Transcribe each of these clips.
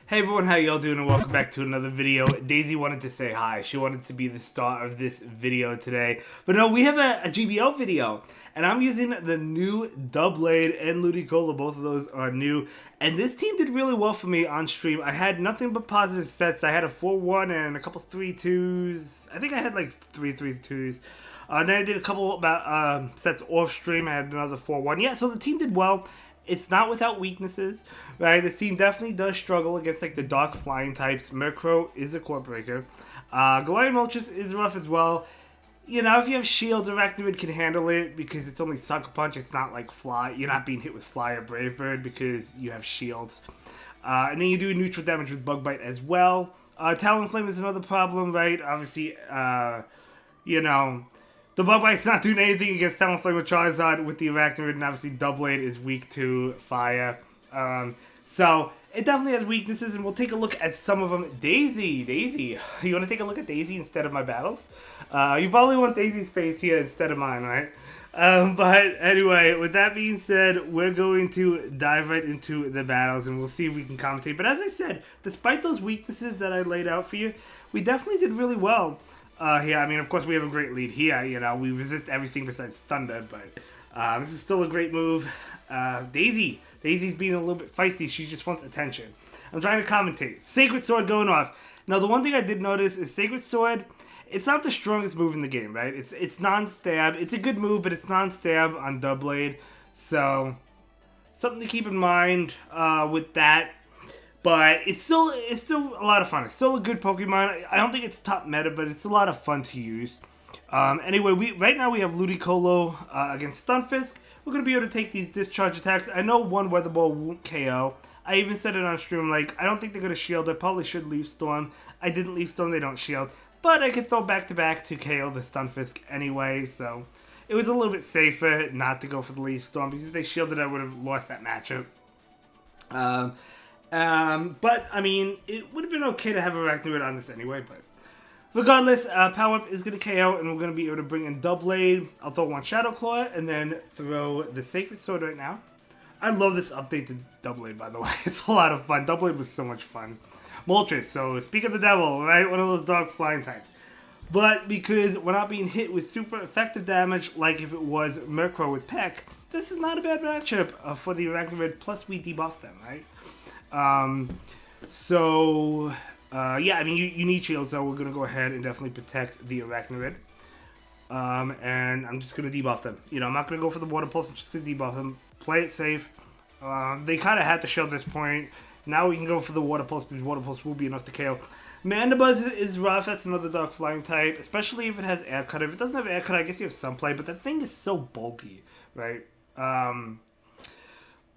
Hey everyone, how y'all doing and welcome back to another video. Daisy wanted to say hi. She wanted to be the star of this video today. But no, we have a GBO video. And I'm using the new Doublade and Ludicolo. Both of those are new. And this team did really well for me on stream. I had nothing but positive sets. I had a 4-1 and a couple 3-2s. I think I had like 3-3-2s. Then I did a couple sets off stream. I had another 4-1. Yeah, so the team did well. It's not without weaknesses, right? The team definitely does struggle against like the dark flying types. Murkrow is a core breaker. Galarian Moltres is rough as well. You know, if you have shields, Arachnoid can handle it because it's only Sucker Punch. It's not like Fly. You're not being hit with Fly or Brave Bird because you have shields. And then you do neutral damage with Bug Bite as well. Talonflame is another problem, right? Obviously, you know, the Bug Bite's not doing anything against Talonflame or Charizard with the Arachnoid, and obviously Doublade is weak to Fire. So it definitely has weaknesses, and we'll take a look at some of them. Daisy, you want to take a look at Daisy instead of my battles? You probably want Daisy's face here instead of mine, right? But anyway, with that being said, we're going to dive right into the battles, and we'll see if we can commentate. But as I said, despite those weaknesses that I laid out for you, we definitely did really well. Here, I mean, of course, we have a great lead here. You know, we resist everything besides Thunder, but this is still a great move. Daisy's being a little bit feisty. She just wants attention. I'm trying to commentate. Sacred Sword going off. Now, the one thing I did notice is Sacred Sword, it's not the strongest move in the game, right? It's non-stab. It's a good move, but it's non-stab on Doublade. So, something to keep in mind with that. But it's still a lot of fun. It's still a good Pokemon. I don't think it's top meta, but it's a lot of fun to use. Anyway, right now we have Ludicolo against Stunfisk. We're going to be able to take these discharge attacks. I know one Weather Ball won't KO. I even said it on stream, like, I don't think they're going to shield. I probably should Leaf Storm. I didn't Leaf Storm, they don't shield. But I could throw back-to-back to KO the Stunfisk anyway, so it was a little bit safer not to go for the Leaf Storm, because if they shielded, I would have lost that matchup. But, I mean, it would have been okay to have Arachnoid on this anyway, but regardless, Power Up is going to KO, and we're going to be able to bring in Doublade. I'll throw one Shadow Claw, and then throw the Sacred Sword right now. I love this update to Doublade, by the way. It's a lot of fun. Doublade was so much fun. Moltres, so speak of the devil, right? One of those dark flying types. But because we're not being hit with super effective damage, like if it was Murkrow with Peck, this is not a bad matchup for the Arachnoid, plus we debuff them, right? Yeah, I mean, you need shield, so we're going to go ahead and definitely protect the Arachnoid. And I'm just going to debuff them. You know, I'm not going to go for the Water Pulse, I'm just going to debuff them. Play it safe. They kind of had to shield at this point. Now we can go for the Water Pulse, because Water Pulse will be enough to KO. Mandibuzz is rough, that's another dark flying type, especially if it has Air Cut. If it doesn't have Air Cut, I guess you have some play, but that thing is so bulky, right?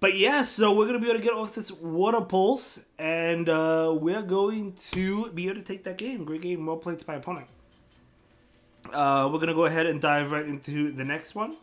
But yeah, so we're going to be able to get off this Water Pulse, and we're going to be able to take that game. Great game, well played to my opponent. We're going to go ahead and dive right into the next one.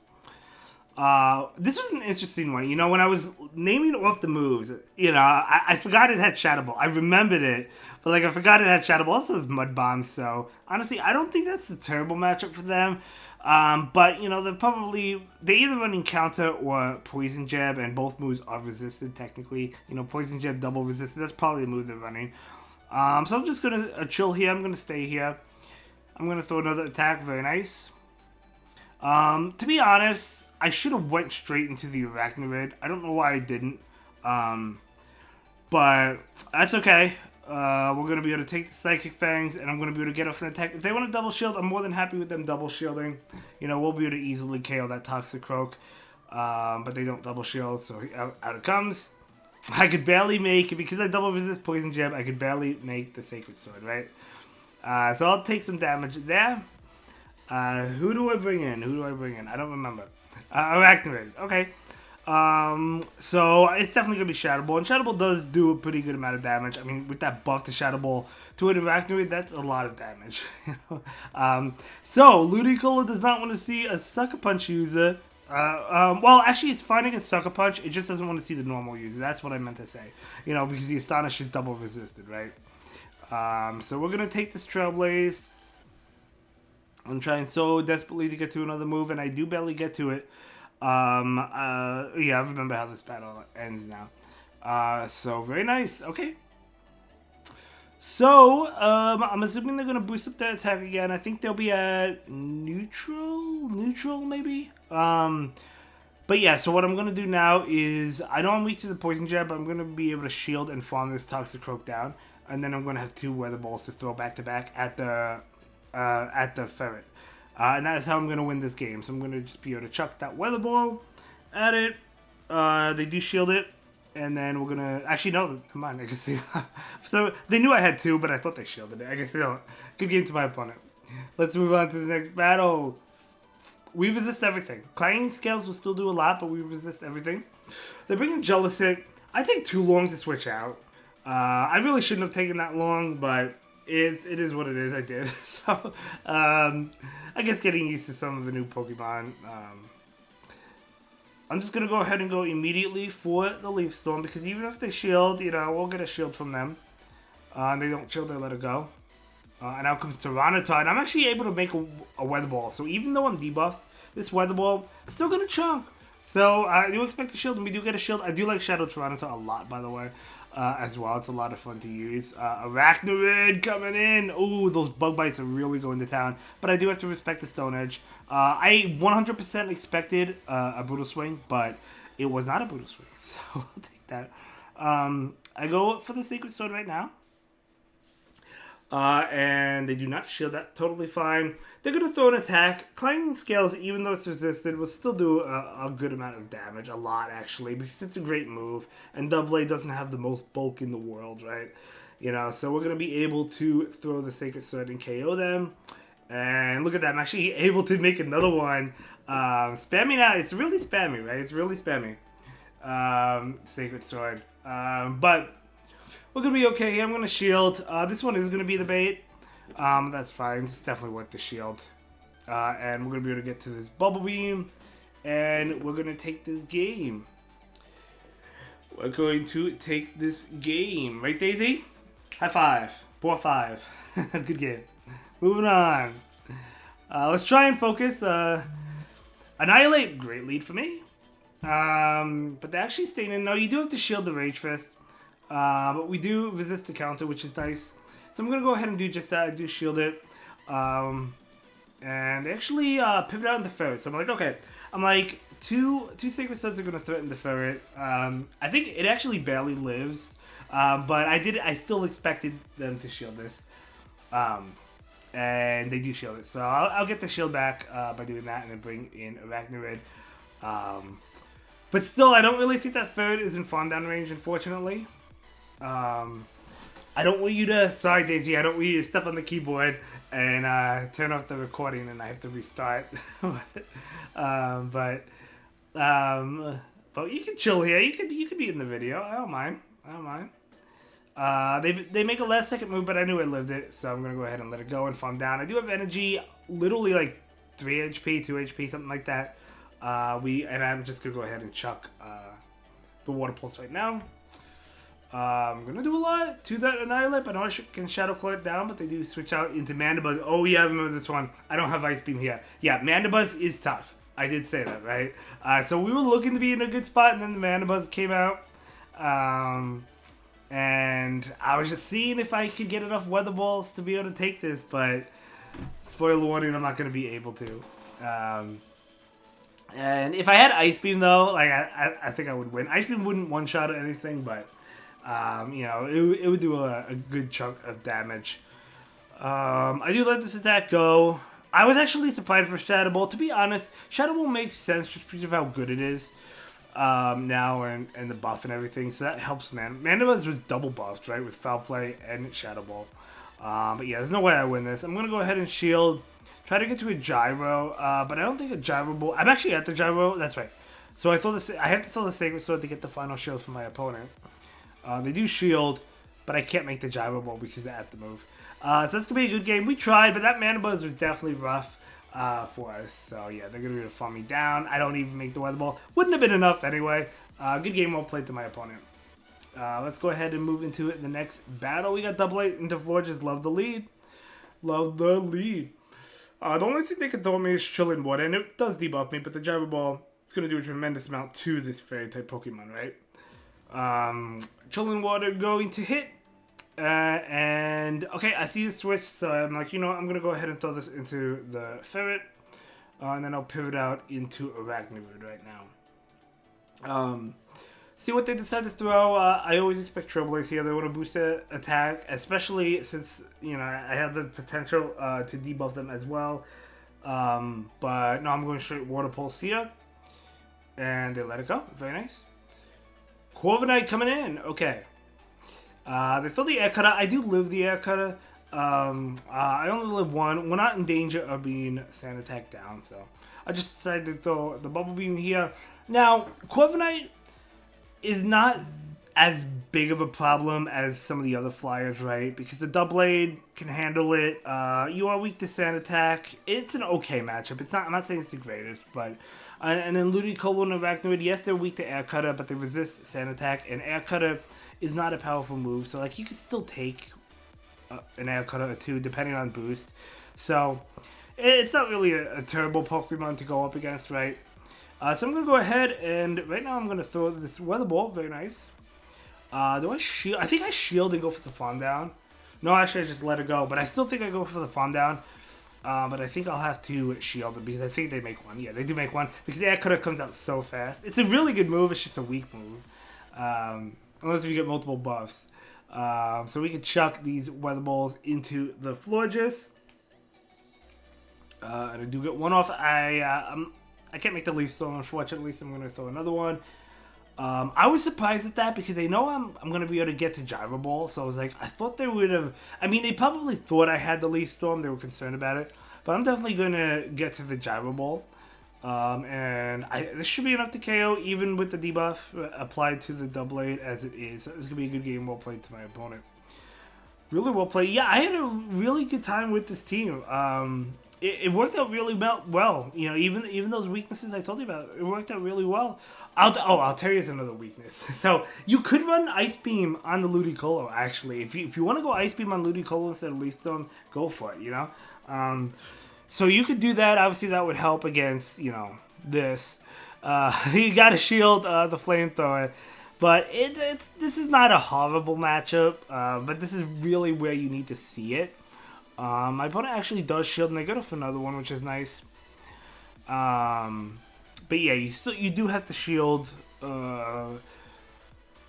This was an interesting one. You know, when I was naming off the moves, you know, I forgot it had Shadow Ball. I remembered it, but like I forgot it had Shadow Ball. Also has Mud Bomb, so honestly, I don't think that's a terrible matchup for them. But, you know, they're either running Counter or Poison Jab, and both moves are resisted, technically. You know, Poison Jab double resisted, that's probably the move they're running. So I'm just going to chill here, I'm going to stay here. I'm going to throw another attack, very nice. To be honest, I should have went straight into the Arachnoid. I don't know why I didn't. But that's okay. We're going to be able to take the Psychic Fangs, and I'm going to be able to get off an attack. If they want to double shield, I'm more than happy with them double shielding. You know, we'll be able to easily KO that Toxicroak. But they don't double shield, so out it comes. I could barely make it, because I double resist Poison Jab, I could barely make the Sacred Sword, right? So I'll take some damage there. Who do I bring in? I don't remember. Arachnoid. Okay. So it's definitely going to be Shadow Ball. And Shadow Ball does do a pretty good amount of damage. I mean, with that buff to Shadow Ball to an Arachnoid, that's a lot of damage. So Ludicolo does not want to see a Sucker Punch user. Well, actually, it's fine against Sucker Punch. It just doesn't want to see the normal user. That's what I meant to say. You know, because the Astonish is double resisted, right? So we're going to take this Trailblaze. I'm trying so desperately to get to another move, and I do barely get to it. Yeah, I remember how this battle ends now. So very nice. Okay. So, I'm assuming they're gonna boost up their attack again. I think they'll be at neutral maybe. But yeah, so what I'm gonna do now is I know I'm weak to the poison jab, but I'm gonna be able to shield and farm this Toxic Croak down, and then I'm gonna have 2 weather balls to throw back to back at the ferret, and that is how I'm gonna win this game. So I'm gonna just be able to chuck that weather ball at it. They do shield it. And then we're gonna actually no, never mind. I guess so they knew I had 2, but I thought they shielded it. I guess they don't. Good game to my opponent. Let's move on to the next battle. We resist everything. Clanging Scales will still do a lot, but we resist everything. They bring in Jellicent. I take too long to switch out. I really shouldn't have taken that long, but it is what it is. I did. So I guess getting used to some of the new Pokemon. I'm just going to go ahead and go immediately for the Leaf Storm, because even if they shield, you know, we'll get a shield from them. And they don't shield, they let it go. And out comes Tyranitar, and I'm actually able to make a Weather Ball. So even though I'm debuffed, this Weather Ball is still going to chunk. So I do expect a shield, and we do get a shield. I do like Shadow Tyranitar a lot, by the way, as well. It's a lot of fun to use. Arachnoid coming in. Ooh, those bug bites are really going to town. But I do have to respect the Stone Edge. I 100% expected a Brutal Swing, but it was not a Brutal Swing, so I'll take that. I go for the Sacred Sword right now. And they do not shield that. Totally fine. They're going to throw an attack. Clanging Scales, even though it's resisted, will still do a good amount of damage. A lot, actually, because it's a great move. And Doublade doesn't have the most bulk in the world, right? You know, so we're going to be able to throw the Sacred Sword and KO them. And look at that. I'm actually able to make another one. Spamming out. It's really spammy, right? It's really spammy. Sacred Sword. But we're going to be okay here. I'm going to shield. This one is going to be the bait. That's fine. It's definitely worth the shield. And we're going to be able to get to this Bubble Beam. And we're going to take this game. We're going to take this game. Right, Daisy? High five. 4-5. Good game. Moving on. Let's try and focus. Annihilate, great lead for me. But they're actually staying in. No, you do have to shield the Rage Fist. But we do resist the counter, which is nice. So I'm going to go ahead and do just that. I do shield it. And they actually pivot out into Ferret. So I'm like, okay. I'm like, two Sacred Swords are going to threaten the Ferret. I think it actually barely lives. But I still expected them to shield this. And they do shield it. So I'll get the shield back by doing that and then bring in Arachnoid. But still, I don't really think that Ferret is in farm down range, unfortunately. I don't want you to... Sorry, Daisy. I don't want you to step on the keyboard and turn off the recording and I have to restart. But you can chill here. You could be in the video. I don't mind. They make a last second move, but I knew I lived it, so I'm going to go ahead and let it go and farm down. I do have energy, literally like 3 HP, 2 HP, something like that. And I'm just going to go ahead and chuck the Water Pulse right now. I'm going to do a lot to that Annihilate. I know I can Shadow Claw it down, but they do switch out into Mandibuzz. Oh yeah, I remember this one. I don't have Ice Beam here. Yeah, Mandibuzz is tough. I did say that, right? So we were looking to be in a good spot, and then the Mandibuzz came out. And I was just seeing if I could get enough Weather Balls to be able to take this, but spoiler warning, I'm not going to be able to. And if I had Ice Beam, though, like I think I would win. Ice Beam wouldn't one-shot or anything, but you know, it would do a good chunk of damage. I do let this attack go. I was actually surprised for Shadow Ball. To be honest, Shadow Ball makes sense just because of how good it is. Now and the buff and everything, so that helps. Mandibuzz was double buffed, right, with Foul Play and Shadow Ball. But yeah, there's no way I win this. I'm gonna go ahead and shield, try to get to a Gyro, but I don't think a Gyro Ball. I'm actually at the Gyro. That's right. So I have to throw the Sacred Sword to get the final shield from my opponent. They do shield, but I can't make the Gyro Ball because they're at the move. So that's gonna be a good game. We tried, but that Mandibuzz was definitely rough. For us. So yeah, they're going to be able to farm me down. I don't even make the Weather Ball. Wouldn't have been enough anyway. Good game, well played to my opponent. Let's go ahead and move into the next battle. We got Doublade into Forges. Love the lead. Love the lead. The only thing they can throw me is Chilling Water, and it does debuff me, but the Gyro Ball is going to do a tremendous amount to this Fairy-type Pokemon, right? Chilling Water going to hit, And okay, I see the switch, so I'm like, you know what, I'm gonna go ahead and throw this into the ferret, and then I'll pivot out into Arachnoid right now. See what they decide to throw. I always expect Trailblaze here. They want to boost their attack, especially since, you know, I have the potential to debuff them as well. But no, I'm going straight Water Pulse here. And they let it go. Very nice. Corviknight coming in. Okay. They throw the Air Cutter. I do live the Air Cutter. I only live one. We're not in danger of being Sand Attack down, so I just decided to throw the Bubble Beam here. Now, Corviknight is not as big of a problem as some of the other flyers, right? Because the Doublade can handle it. You are weak to Sand Attack. It's an okay matchup. It's not. I'm not saying it's the greatest, but and then Ludicolo and Arachnoid, yes, they're weak to Air Cutter, but they resist Sand Attack, and Air Cutter is not a powerful move. So like you can still take an Air Cutter or two depending on boost. So it's not really a terrible Pokemon to go up against, right? So I'm going to go ahead and right now I'm going to throw this Weather Ball. Very nice. Do I shield? I think I shield and go for the Fawn Down. No, actually I just let it go. But I still think I go for the Fawn Down. But I think I'll have to shield it because I think they make one. Yeah, they do make one because Air Cutter comes out so fast. It's a really good move. It's just a weak move. Unless you get multiple buffs. So we can chuck these Weather Balls into the Florges. And I do get one off. I can't make the Leaf Storm, unfortunately, so I'm going to throw another one. I was surprised at that because they know I'm going to be able to get to Gyro Ball. So I was like, I thought they would have... I mean, they probably thought I had the Leaf Storm. They were concerned about it. But I'm definitely going to get to the Gyro Ball. And this should be enough to KO, even with the debuff applied to the Doublade as it is. So this is going to be a good game, well played to my opponent. Really well played. Yeah, I had a really good time with this team. It worked out really well. You know, even those weaknesses I told you about, it worked out really well. Altaria is another weakness. So you could run Ice Beam on the Ludicolo, actually. If you want to go Ice Beam on Ludicolo instead of Leaf Storm, go for it, you know? So you could do that. Obviously, that would help against, you know, this. You got to shield the Flamethrower. But this is not a horrible matchup. But this is really where you need to see it. My opponent actually does shield, and they got off another one, which is nice. But yeah, you do have to shield the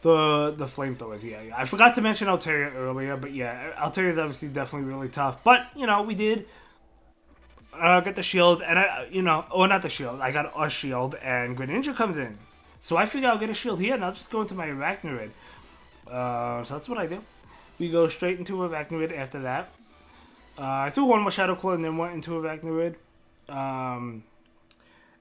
Flamethrowers. Yeah, I forgot to mention Altaria earlier, but yeah, Altaria is obviously definitely really tough. But you know, we did get the shield, and not the shield. I got a shield, and Greninja comes in, so I figure I'll get a shield here, and I'll just go into my Arachnoid. So that's what I do. We go straight into Arachnoid after that. I threw one more Shadow Claw and then went into Arachnoid. And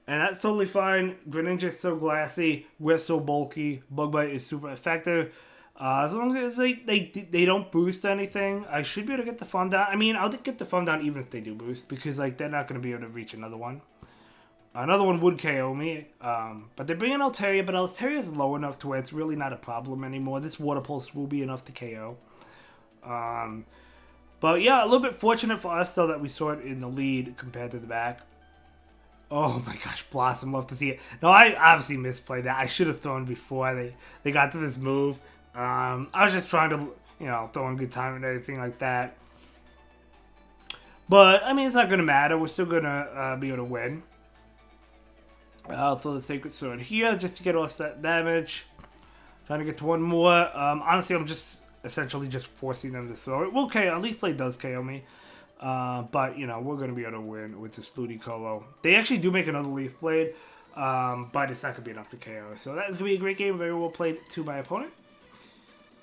that's totally fine. Greninja is so glassy. We're so bulky. Bug Bite is super effective. As long as they don't boost anything, I should be able to get the Fawn Down. I mean, I'll get the Fawn Down even if they do boost, because like they're not going to be able to reach another one. Another one would KO me. But they bring in Altaria, but Altaria is low enough to where it's really not a problem anymore. This Water Pulse will be enough to KO. But yeah, a little bit fortunate for us, though, that we saw it in the lead compared to the back. Oh my gosh, Blossom, love to see it. No, I obviously misplayed that. I should have thrown before they got to this move. I was just trying to, you know, throw in good time and everything like that. But, I mean, it's not going to matter. We're still going to be able to win. I'll throw the Sacred Sword here just to get off that damage. Trying to get to one more. Honestly, I'm just essentially just forcing them to throw it. Well, KO. Leaf Blade does KO me. But, you know, we're going to be able to win with this Ludicolo. They actually do make another Leaf Blade. But it's not going to be enough to KO. So that is going to be a great game. Very well played to my opponent.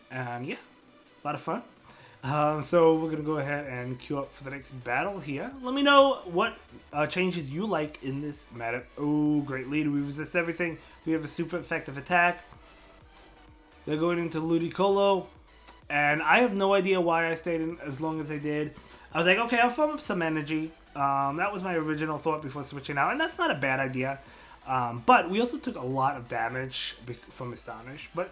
And yeah, a lot of fun. So we're going to go ahead and queue up for the next battle here. Let me know what changes you like in this meta. Oh, great lead. We resist everything. We have a super effective attack. They're going into Ludicolo. And I have no idea why I stayed in as long as I did. I was like, okay, I'll farm up some energy. That was my original thought before switching out. And that's not a bad idea. But we also took a lot of damage from Astonish. But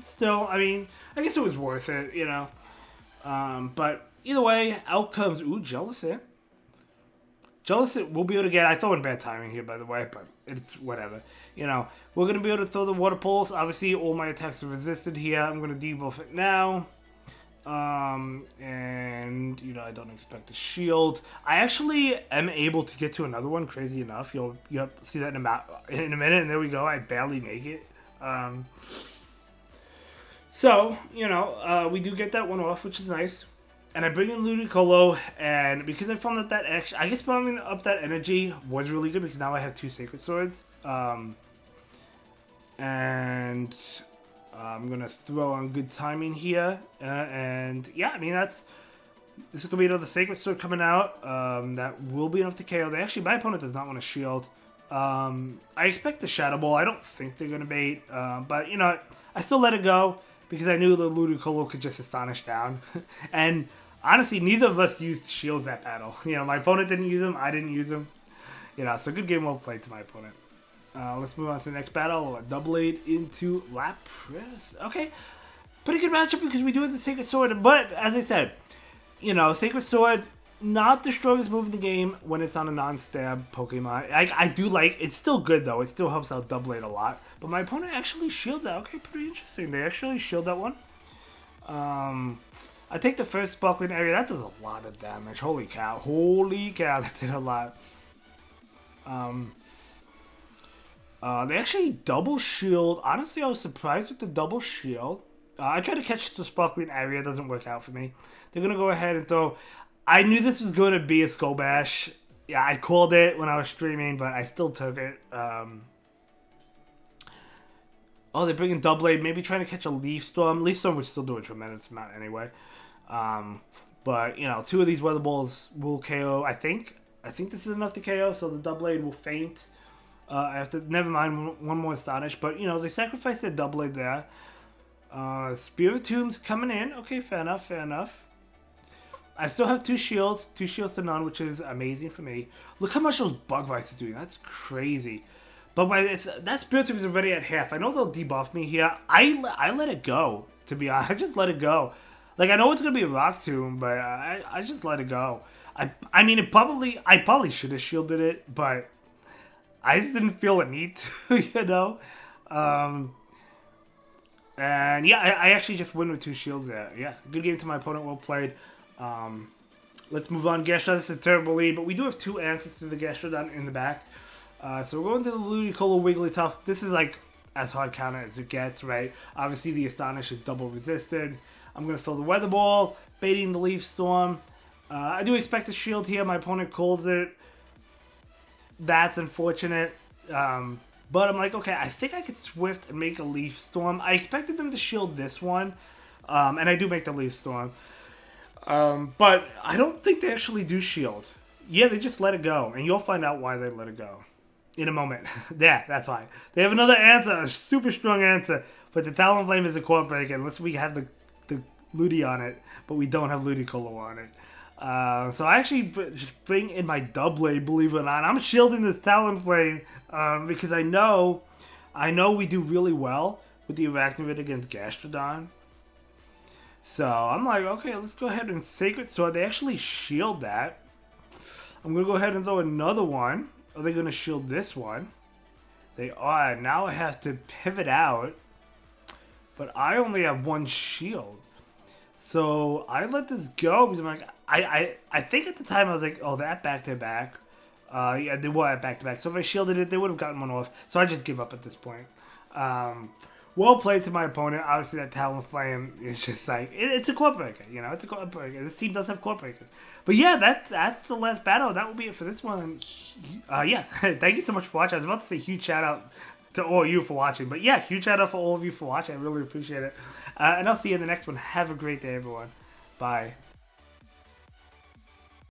still, I mean, I guess it was worth it, you know. But either way, out comes... Ooh, Jellicent. Jellicent we'll be able to get... I throw in bad timing here, by the way, but it's whatever. You know, we're going to be able to throw the Water Pulse. Obviously, all my attacks are resisted here. I'm going to debuff it now. And you know, I don't expect a shield. I actually am able to get to another one. Crazy enough, you'll see that in a minute. And there we go. I barely make it. So you know, we do get that one off, which is nice. And I bring in Ludicolo, and because I found that I guess bumping up that energy was really good because now I have 2 Sacred Swords. And I'm gonna throw on good timing here, and yeah, I mean this is gonna be another Sacred Sword coming out. That will be enough to KO. My opponent does not want to shield. I expect the Shadow Ball. I don't think they're gonna bait, but you know, I still let it go because I knew the Ludicolo could just astonish down, and honestly, neither of us used shields that battle. You know, my opponent didn't use them, I didn't use them. You know, so good game, well played to my opponent. Let's move on to the next battle. Doublade into Lapras. Okay, pretty good matchup because we do have the Sacred Sword. But as I said, you know, Sacred Sword, not the strongest move in the game when it's on a non-stab Pokemon. I do like it's still good though. It still helps out Doublade a lot. But my opponent actually shields that. Okay, pretty interesting. They actually shield that one. I take the first Sparkling Area. That does a lot of damage. Holy cow! Holy cow! That did a lot. They actually double shield. Honestly, I was surprised with the double shield. I tried to catch the Sparkling Area. It doesn't work out for me. They're going to go ahead and throw... I knew this was going to be a Skull Bash. Yeah, I called it when I was streaming, but I still took it. Oh, they're bringing Doublade. Maybe trying to catch a Leaf Storm. Leaf Storm would still do a tremendous amount anyway. But, you know, 2 of these Weather Balls will KO, I think. I think this is enough to KO, so the Doublade will faint. I have to, never mind, one more Astonish. But, you know, they sacrificed their Doublade there. Spiritomb's coming in. Okay, fair enough, fair enough. I still have 2 shields. 2 shields to none, which is amazing for me. Look how much those Bug Bites are doing. That's crazy. But that Spiritomb is already at half. I know they'll debuff me here. I let it go, to be honest. I just let it go. Like, I know it's going to be a Rock Tomb, but I just let it go. I mean, I probably should have shielded it, but... I just didn't feel a need to, you know? And yeah, I actually just win with 2 shields there. Yeah, good game to my opponent, well played. Let's move on. Gastrodon, this is a terrible lead, but we do have 2 answers to the Gastrodon in the back. So we're going to the Ludicolo Wigglytuff. This is like as hard counter as it gets, right? Obviously, the Astonish is double resisted. I'm going to throw the Weather Ball, baiting the Leaf Storm. I do expect a shield here. My opponent calls it. That's unfortunate. But I'm like, okay, I think I could Swift and make a Leaf Storm. I expected them to shield this one. And I do make the Leaf Storm. But I don't think they actually do shield. Yeah, they just let it go. And you'll find out why they let it go in a moment. Yeah, that's why. They have another answer, a super strong answer. But the Talonflame is a core breaker unless we have the Ludi on it. But we don't have Ludicolo on it. So I actually just bring in my Doublade, believe it or not. I'm shielding this Talonflame because I know we do really well with the Arachnoid against Gastrodon. So I'm like, okay, let's go ahead and Sacred Sword. They actually shield that. I'm going to go ahead and throw another one. Are they going to shield this one? They are. Now I have to pivot out. But I only have 1 shield. So I let this go because I'm like, I think at the time I was like, oh, that back-to-back. Yeah, they were at back-to-back. So if I shielded it, they would have gotten one off. So I just give up at this point. Well played to my opponent. Obviously, that Talonflame is just like, it's a core breaker. You know, it's a core breaker. This team does have core breakers. But yeah, that's the last battle. That will be it for this one. Yeah, thank you so much for watching. I was about to say huge shout out to all of you for watching. But yeah, huge shout out for all of you for watching. I really appreciate it. And I'll see you in the next one. Have a great day, everyone. Bye.